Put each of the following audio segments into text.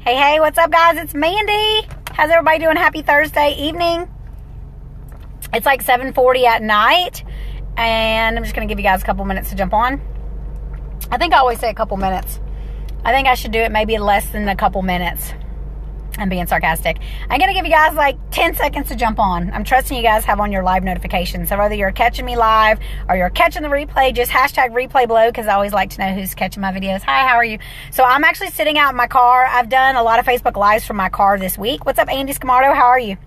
Hey, hey, what's up, guys? It's Mandy. How's everybody doing? Happy Thursday evening. It's like 7:40 at night, and I'm just going to give you guys a couple minutes to jump on. I think I always say a couple minutes. I think I should do it maybe less than a couple minutes. I'm being sarcastic. I'm going to give you guys like 10 seconds to jump on. I'm trusting you guys have on your live notifications. So whether you're catching me live or you're catching the replay, just hashtag replay below, because I always like to know who's catching my videos. Hi, how are you? So I'm actually sitting out in my car. I've done a lot of Facebook Lives from my car this week. What's up, Andy Scamardo? How are you?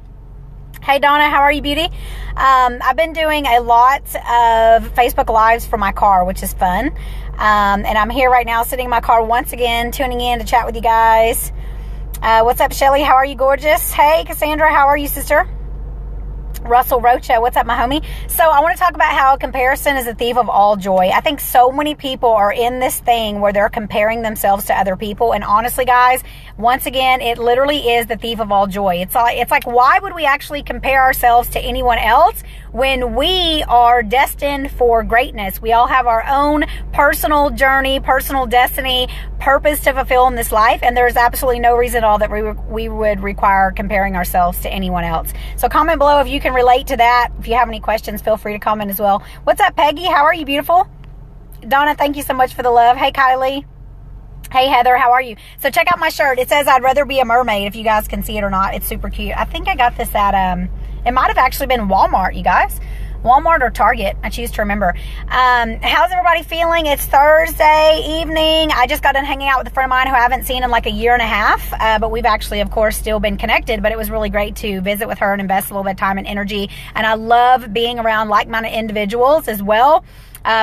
Hey, Donna, how are you, beauty? I've been doing a lot of Facebook Lives from my car, which is fun. And I'm here right now sitting in my car once again, tuning in to chat with you guys. What's up, Shelly? How are you, gorgeous? Hey, Cassandra, how are you, sister? Russell Rocha, what's up, my homie? So I want to talk about how comparison is a thief of all joy. I think so many people are in this thing where they're comparing themselves to other people. And honestly, guys, once again, it literally is the thief of all joy. It's like, why would we actually compare ourselves to anyone else when we are destined for greatness? We all have our own personal journey, personal destiny, purpose to fulfill in this life. And there's absolutely no reason at all that we would require comparing ourselves to anyone else. So comment below if you can relate to that. If you have any questions, feel free to comment as well. What's up, Peggy? How are you, beautiful? Donna, thank you so much for the love. Hey, Kylie. Hey, Heather, how are you? So check out my shirt. It says, I'd rather be a mermaid, if you guys can see it or not. It's super cute. I think I got this at, it might have actually been Walmart, you guys. Walmart or Target. I choose to remember. How's everybody feeling? It's Thursday evening. I just got done hanging out with a friend of mine who I haven't seen in like a year and a half. But we've actually, of course, still been connected. But it was really great to visit with her and invest a little bit of time and energy. And I love being around like-minded individuals as well.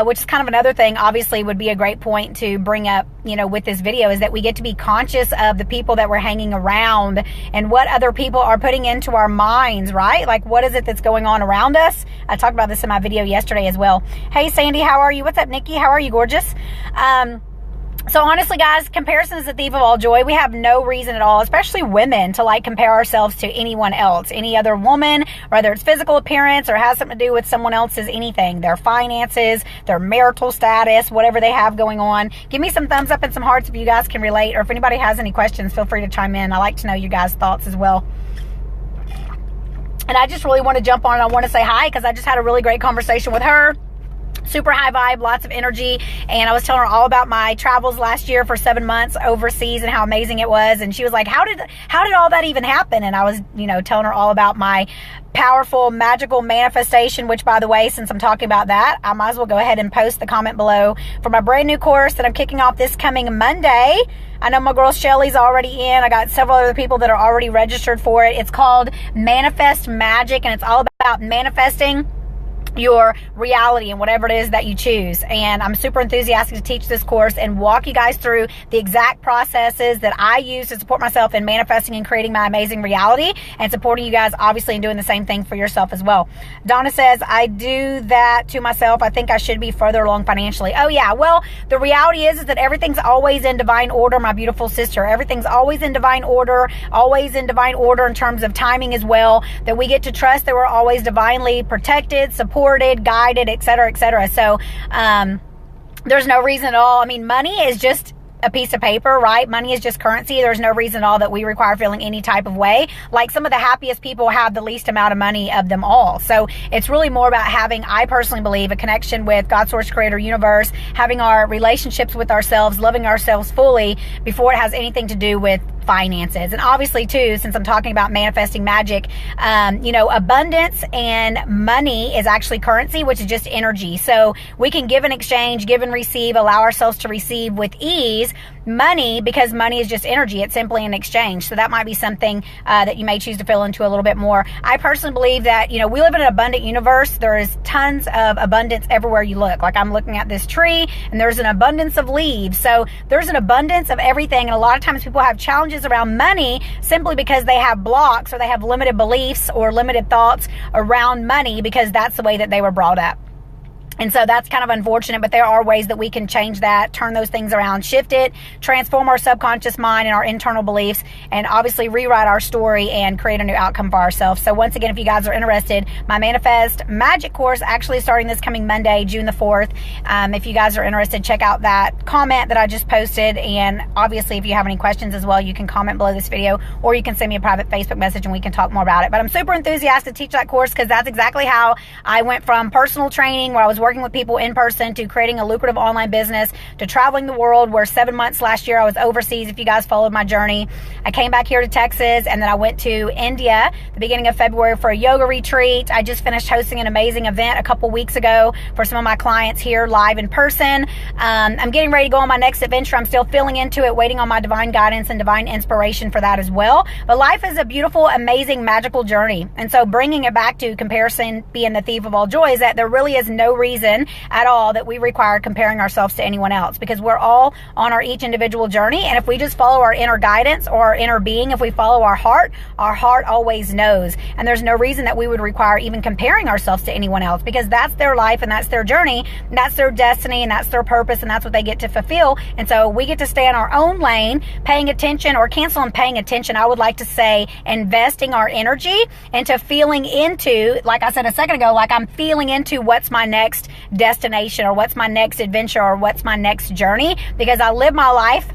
Which is kind of another thing, obviously, would be a great point to bring up, you know, with this video, is that we get to be conscious of the people that we're hanging around and what other people are putting into our minds, right? Like, what is it that's going on around us? I talked about this in my video yesterday as well. Hey, Sandy, how are you? What's up, Nikki? How are you, gorgeous? So honestly, guys, comparison is the thief of all joy. We have no reason at all, especially women, to like compare ourselves to anyone else, any other woman, whether it's physical appearance or has something to do with someone else's anything, their finances, their marital status, whatever they have going on. Give me some thumbs up and some hearts if you guys can relate, or if anybody has any questions, feel free to chime in. I like to know you guys' thoughts as well. And I just really want to jump on and I want to say hi, because I just had a really great conversation with her. Super high vibe, lots of energy, and I was telling her all about my travels last year for 7 months overseas and how amazing it was. And she was like, how did all that even happen? And I was, you know, telling her all about my powerful magical manifestation, which, by the way, since I'm talking about that, I might as well go ahead and post the comment below for my brand new course that I'm kicking off this coming Monday. I know my girl Shelly's already in. I got several other people that are already registered for it. It's called Manifest Magic, and it's all about manifesting your reality and whatever it is that you choose. And I'm super enthusiastic to teach this course and walk you guys through the exact processes that I use to support myself in manifesting and creating my amazing reality, and supporting you guys obviously in doing the same thing for yourself as well. Donna says, I do that to myself. I think I should be further along financially. Oh yeah, well, the reality is that everything's always in divine order, my beautiful sister. Everything's always in divine order in terms of timing as well, that we get to trust that we're always divinely protected, supported, guided, etc., etc. So there's no reason at all. I mean, money is just a piece of paper, right? Money is just currency. There's no reason at all that we require feeling any type of way. Like, some of the happiest people have the least amount of money of them all. So it's really more about having, I personally believe, a connection with God, source, creator, universe, having our relationships with ourselves, loving ourselves fully before it has anything to do with finances. And obviously too, since I'm talking about manifesting magic, you know, abundance and money is actually currency, which is just energy. So we can give and exchange, give and receive, allow ourselves to receive with ease money, because money is just energy. It's simply an exchange. So that might be something that you may choose to fill into a little bit more. I personally believe that, you know, we live in an abundant universe. There is tons of abundance everywhere you look. Like, I'm looking at this tree and there's an abundance of leaves. So there's an abundance of everything. And a lot of times people have challenges around money simply because they have blocks, or they have limited beliefs or limited thoughts around money, because that's the way that they were brought up. And so that's kind of unfortunate, but there are ways that we can change that, turn those things around, shift it, transform our subconscious mind and our internal beliefs, and obviously rewrite our story and create a new outcome for ourselves. So once again, if you guys are interested, my Manifest Magic course actually starting this coming Monday, June the 4th. If you guys are interested, check out that comment that I just posted. And obviously, if you have any questions as well, you can comment below this video, or you can send me a private Facebook message and we can talk more about it. But I'm super enthusiastic to teach that course, because that's exactly how I went from personal training, where I was working with people in person, to creating a lucrative online business, to traveling the world, where 7 months last year I was overseas. If you guys followed my journey, I came back here to Texas, and then I went to India the beginning of February for a yoga retreat. I just finished hosting an amazing event a couple weeks ago for some of my clients here live in person. I'm getting ready to go on my next adventure. I'm still feeling into it, waiting on my divine guidance and divine inspiration for that as well. But life is a beautiful, amazing, magical journey. And so bringing it back to comparison being the thief of all joy is that there really is no reason at all that we require comparing ourselves to anyone else, because we're all on our each individual journey. And if we just follow our inner guidance or our inner being, if we follow our heart always knows. And there's no reason that we would require even comparing ourselves to anyone else, because that's their life and that's their journey, and that's their destiny and that's their purpose, and that's what they get to fulfill. And so we get to stay in our own lane, paying attention, or canceling paying attention. I would like to say investing our energy into feeling into, like I said a second ago, like I'm feeling into what's my next destination, or what's my next adventure, or what's my next journey, because I live my life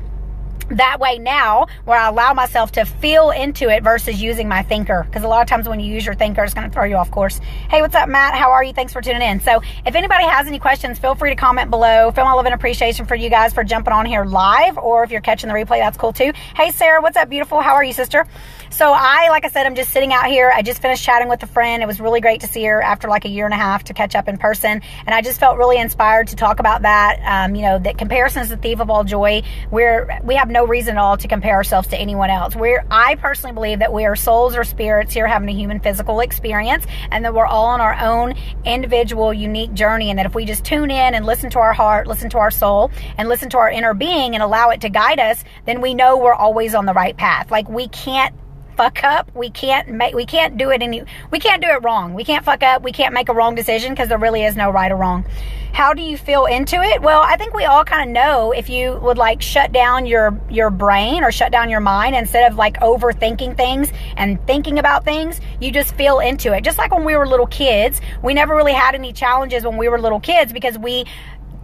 that way now, where I allow myself to feel into it versus using my thinker. Because a lot of times when you use your thinker, it's going to throw you off course. Hey, what's up, Matt? How are you? Thanks for tuning in. So if anybody has any questions, feel free to comment below. Feel my love and appreciation for you guys for jumping on here live, or if you're catching the replay, that's cool too. Hey, Sarah, what's up, beautiful? How are you, sister? So like I said, I'm just sitting out here. I just finished chatting with a friend. It was really great to see her after like a year and a half, to catch up in person. And I just felt really inspired to talk about that. That comparison is the thief of all joy. We have no reason at all to compare ourselves to anyone else. I personally believe that we are souls or spirits here having a human physical experience, and that we're all on our own individual, unique journey. And that if we just tune in and listen to our heart, listen to our soul, and listen to our inner being and allow it to guide us, then we know we're always on the right path. Like, we can't fuck up. We can't do it wrong. We can't fuck up. We can't make a wrong decision, because there really is no right or wrong. How do you feel into it? Well, I think we all kind of know, if you would like shut down your brain or shut down your mind, instead of like overthinking things and thinking about things, you just feel into it. Just like when we were little kids, we never really had any challenges when we were little kids, because we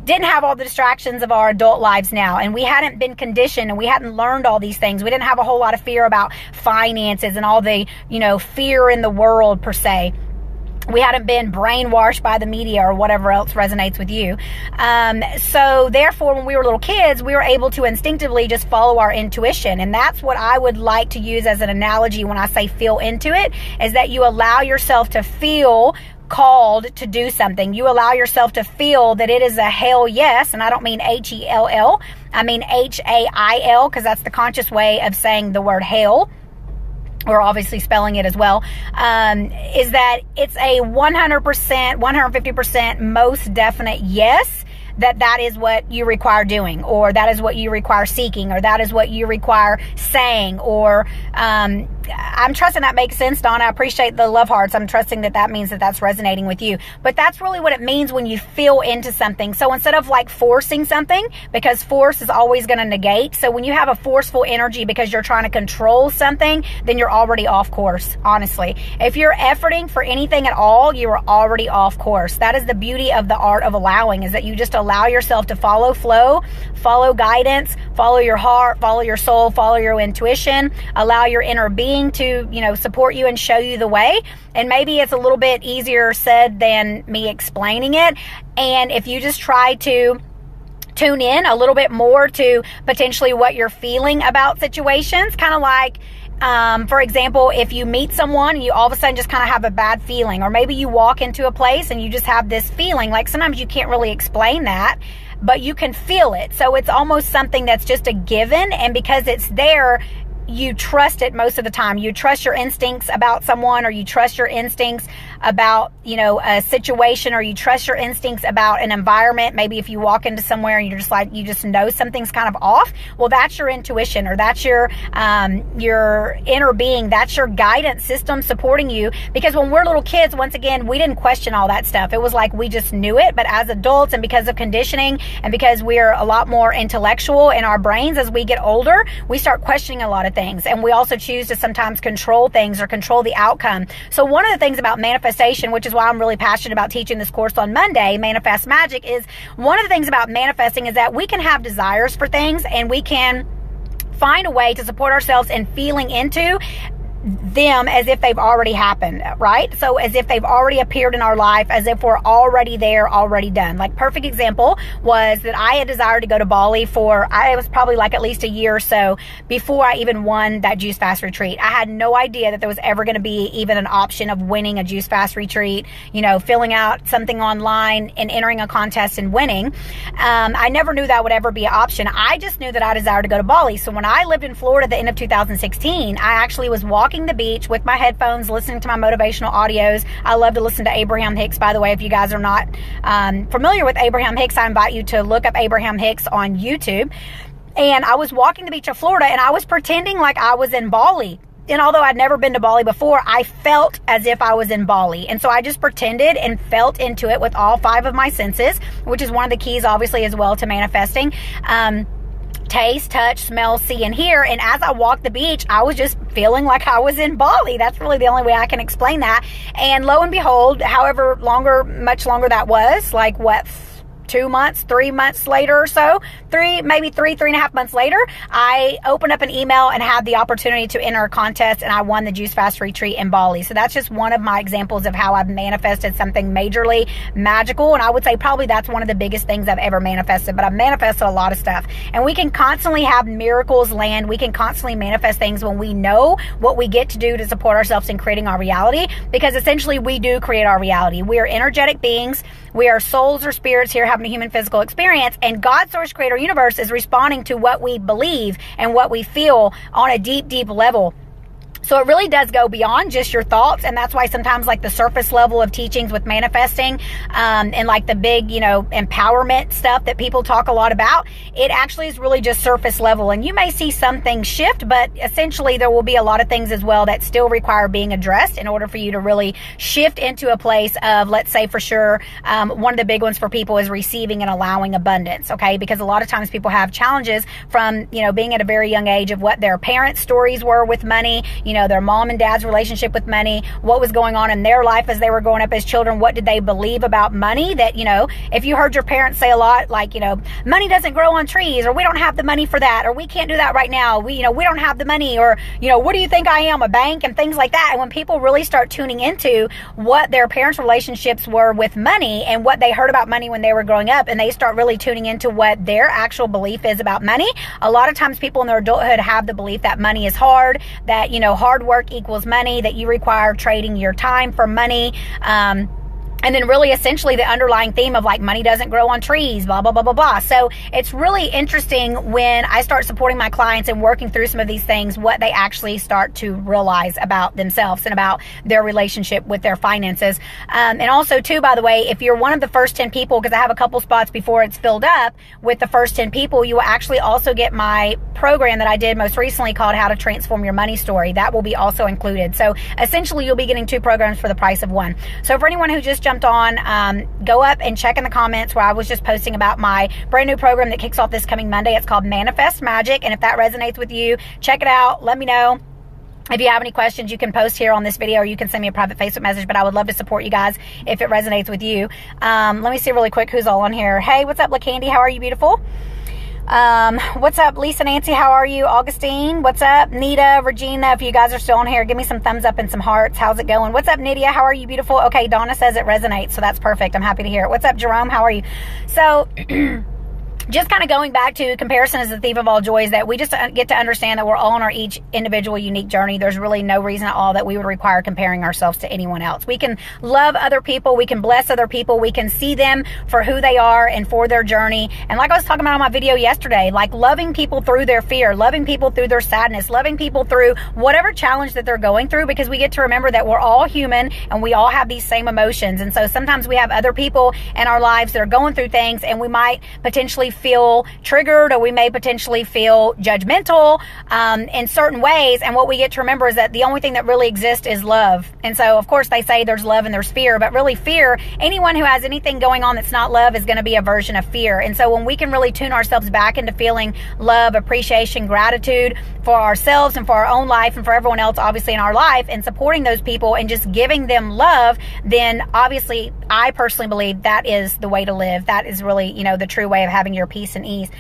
didn't have all the distractions of our adult lives now, and we hadn't been conditioned, and we hadn't learned all these things. We didn't have a whole lot of fear about finances and all the, fear in the world per se. We hadn't been brainwashed by the media or whatever else resonates with you. So therefore, when we were little kids, we were able to instinctively just follow our intuition. And that's what I would like to use as an analogy when I say feel into it, is that you allow yourself to feel called to do something. You allow yourself to feel that it is a hell yes. And I don't mean H-E-L-L. I mean H-A-I-L, because that's the conscious way of saying the word hell, or obviously spelling it as well, is that it's a 100%, 150% most definite yes, that is what you require doing, or that is what you require seeking, or that is what you require saying, or I'm trusting that makes sense, Donna. I appreciate the love hearts. I'm trusting that means that that's resonating with you. But that's really what it means when you feel into something. So instead of like forcing something, because force is always going to negate. So when you have a forceful energy because you're trying to control something, then you're already off course, honestly. If you're efforting for anything at all, you are already off course. That is the beauty of the art of allowing, is that you just allow yourself to follow flow, follow guidance, follow your heart, follow your soul, follow your intuition, allow your inner being to, support you and show you the way. And maybe it's a little bit easier said than me explaining it. And if you just try to tune in a little bit more to potentially what you're feeling about situations, kind of like, for example, if you meet someone and you all of a sudden just kind of have a bad feeling, or maybe you walk into a place and you just have this feeling, like sometimes you can't really explain that, but you can feel it. So it's almost something that's just a given. And because it's there, you trust it most of the time. You trust your instincts about someone, or you trust your instincts about, a situation, or you trust your instincts about an environment. Maybe if you walk into somewhere and you're just like, you just know something's kind of off. Well, that's your intuition, or that's your inner being. That's your guidance system supporting you. Because when we're little kids, once again, we didn't question all that stuff. It was like we just knew it. But as adults, and because of conditioning, and because we're a lot more intellectual in our brains, as we get older, we start questioning a lot of things. And we also choose to sometimes control things or control the outcome. So one of the things about manifestation, which is why I'm really passionate about teaching this course on Monday, Manifest Magic, is one of the things about manifesting is that we can have desires for things, and we can find a way to support ourselves in feeling into them as if they've already happened, right? So as if they've already appeared in our life, as if we're already there, already done. Like, perfect example was that I had desired to go to Bali it was probably like at least a year or so before I even won that Juice Fast retreat. I had no idea that there was ever going to be even an option of winning a Juice Fast retreat, filling out something online and entering a contest and winning. I never knew that would ever be an option. I just knew that I desired to go to Bali. So when I lived in Florida at the end of 2016, I actually was walking the beach with my headphones, listening to my motivational audios. I love to listen to Abraham Hicks, by the way. If you guys are not familiar with Abraham Hicks, I invite you to look up Abraham Hicks on YouTube. And I was walking the beach of Florida, and I was pretending like I was in Bali. And although I'd never been to Bali before, I felt as if I was in Bali. And so I just pretended and felt into it with all 5 of my senses, which is one of the keys, obviously, as well to manifesting. Taste, touch, smell, see, and hear. And as I walked the beach, I was just feeling like I was in Bali. That's really the only way I can explain that. And lo and behold, much longer that was, like 2 months, 3 months later or so, maybe three and a half months later, I opened up an email and had the opportunity to enter a contest, and I won the Juice Fast retreat in Bali. So that's just one of my examples of how I've manifested something majorly magical. And I would say probably that's one of the biggest things I've ever manifested. But I've manifested a lot of stuff, and we can constantly have miracles land. We can constantly manifest things when we know what we get to do to support ourselves in creating our reality, because essentially we do create our reality. We are energetic beings. We are souls or spirits here having a human physical experience, and God, source, creator, universe is responding to what we believe and what we feel on a deep, deep level. So it really does go beyond just your thoughts. And that's why sometimes like the surface level of teachings with manifesting and like the big, empowerment stuff that people talk a lot about, it actually is really just surface level. And you may see some things shift, but essentially there will be a lot of things as well that still require being addressed in order for you to really shift into a place of, let's say for sure, one of the big ones for people is receiving and allowing abundance, okay? Because a lot of times people have challenges from, being at a very young age of what their parents' stories were with money, their mom and dad's relationship with money, what was going on in their life as they were growing up as children, what did they believe about money, that, if you heard your parents say a lot, like, money doesn't grow on trees, or we don't have the money for that, or we can't do that right now, we don't have the money, or, what do you think I am, a bank, and things like that. And when people really start tuning into what their parents' relationships were with money and what they heard about money when they were growing up, and they start really tuning into what their actual belief is about money, a lot of times people in their adulthood have the belief that money is hard, that, hard work equals money, that you require trading your time for money. And then really essentially the underlying theme of like money doesn't grow on trees, blah, blah, blah, blah, blah. So it's really interesting when I start supporting my clients and working through some of these things, what they actually start to realize about themselves and about their relationship with their finances. And also too, by the way, if you're one of the first 10 people, because I have a couple spots before it's filled up with the first 10 people, you will actually also get my program that I did most recently called How to Transform Your Money Story. That will be also included. So essentially you'll be getting 2 programs for the price of 1. So for anyone who just jumped on, go up and check in the comments where I was just posting about my brand new program that kicks off this coming Monday. It's called Manifest Magic. And if that resonates with you, check it out. Let me know. If you have any questions, you can post here on this video, or you can send me a private Facebook message, but I would love to support you guys if it resonates with you. Let me see really quick who's all on here. Hey, what's up, LaCandy? How are you, beautiful? What's up, Lisa Nancy? How are you? Augustine, what's up? Nita, Regina, if you guys are still on here, give me some thumbs up and some hearts. How's it going? What's up, Nydia? How are you, beautiful? Okay, Donna says it resonates, so that's perfect. I'm happy to hear it. What's up, Jerome? How are you? So just kind of going back to comparison is the thief of all joys, that we just get to understand that we're all on our each individual unique journey. There's really no reason at all that we would require comparing ourselves to anyone else. We can love other people. We can bless other people. We can see them for who they are and for their journey. And like I was talking about on my video yesterday, like loving people through their fear, loving people through their sadness, loving people through whatever challenge that they're going through, because we get to remember that we're all human and we all have these same emotions. And so sometimes we have other people in our lives that are going through things, and we might potentially feel triggered, or we may potentially feel judgmental in certain ways. And what we get to remember is that the only thing that really exists is love. And so of course they say there's love and there's fear, but really fear, anyone who has anything going on that's not love is going to be a version of fear. And so when we can really tune ourselves back into feeling love, appreciation, gratitude for ourselves and for our own life and for everyone else obviously in our life, and supporting those people and just giving them love, then obviously I personally believe that is the way to live. That is really, you know, the true way of having your peace and ease.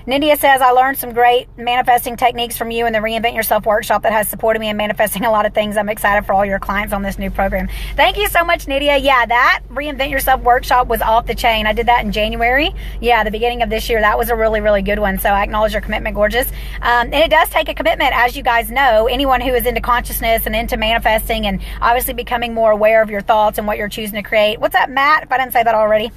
Nydia says, I learned some great manifesting techniques from you in the Reinvent Yourself workshop that has supported me in manifesting a lot of things. I'm excited for all your clients on this new program. Thank you so much, Nydia. Yeah, that Reinvent Yourself workshop was off the chain. I did that in January. Yeah, the beginning of this year. That was a really, really good one. So I acknowledge your commitment, gorgeous. And it does take a commitment, as you guys know. Anyone who is into consciousness and into manifesting and obviously becoming more aware of your thoughts and what you're choosing to create. What's up, Matt? If I didn't say that already.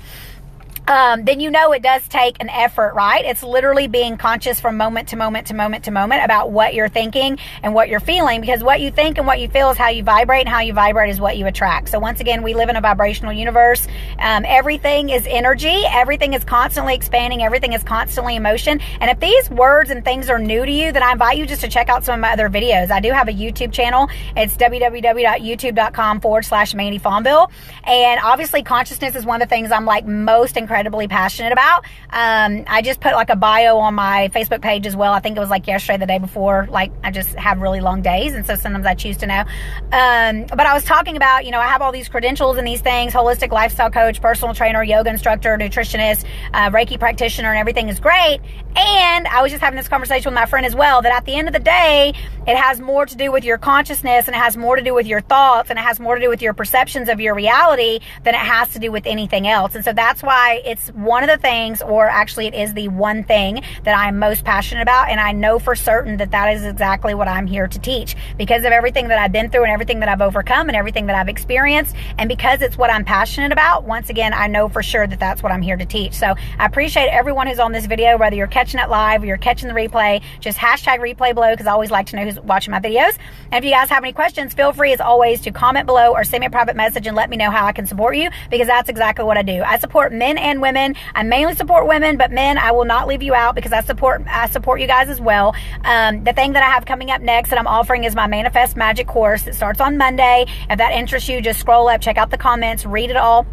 Then you know it does take an effort, right? It's literally being conscious from moment to moment to moment to moment about what you're thinking and what you're feeling, because what you think and what you feel is how you vibrate, and how you vibrate is what you attract. So once again, we live in a vibrational universe. Everything is energy. Everything is constantly expanding. Everything is constantly emotion. And if these words and things are new to you, then I invite you just to check out some of my other videos. I do have a YouTube channel. It's www.youtube.com/Mandy Fonville. And obviously consciousness is one of the things I'm like most incredibly passionate about. I just put like a bio on my Facebook page as well. I think it was like yesterday, the day before. Like, I just have really long days, and so sometimes I choose to know. But I was talking about, you know, I have all these credentials and these things: holistic lifestyle coach, personal trainer, yoga instructor, nutritionist, Reiki practitioner, and everything is great. And I was just having this conversation with my friend as well, that at the end of the day, it has more to do with your consciousness, and it has more to do with your thoughts, and it has more to do with your perceptions of your reality than it has to do with anything else. And so that's why it's one of the things, or actually it is the one thing that I'm most passionate about. And I know for certain that that is exactly what I'm here to teach, because of everything that I've been through and everything that I've overcome and everything that I've experienced. And because it's what I'm passionate about, once again, I know for sure that that's what I'm here to teach. So I appreciate everyone who's on this video, whether you're catching it live or you're catching the replay. Just hashtag replay below, because I always like to know who's watching my videos. And if you guys have any questions, feel free as always to comment below or send me a private message and let me know how I can support you, because that's exactly what I do. I support men and women. I mainly support women, but men, I will not leave you out, because I support you guys as well. The thing that I have coming up next that I'm offering is my Manifest Magic course. It starts on Monday. If that interests you, just scroll up, check out the comments, read it all.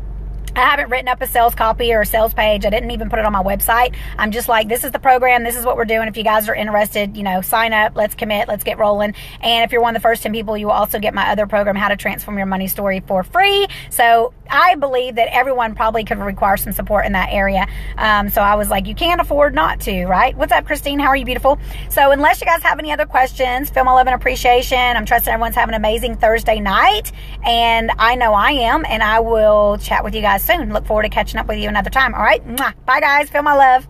I haven't written up a sales copy or a sales page. I didn't even put it on my website. I'm just like, this is the program. This is what we're doing. If you guys are interested, you know, sign up. Let's commit. Let's get rolling. And if you're one of the first 10 people, you will also get my other program, How to Transform Your Money Story, for free. So I believe that everyone probably could require some support in that area. So I was like, you can't afford not to, right? What's up, Christine? How are you, beautiful? So unless you guys have any other questions, feel my love and appreciation. I'm trusting everyone's having an amazing Thursday night. And I know I am. And I will chat with you guys soon. Look forward to catching up with you another time. All right. Bye, guys. Feel my love.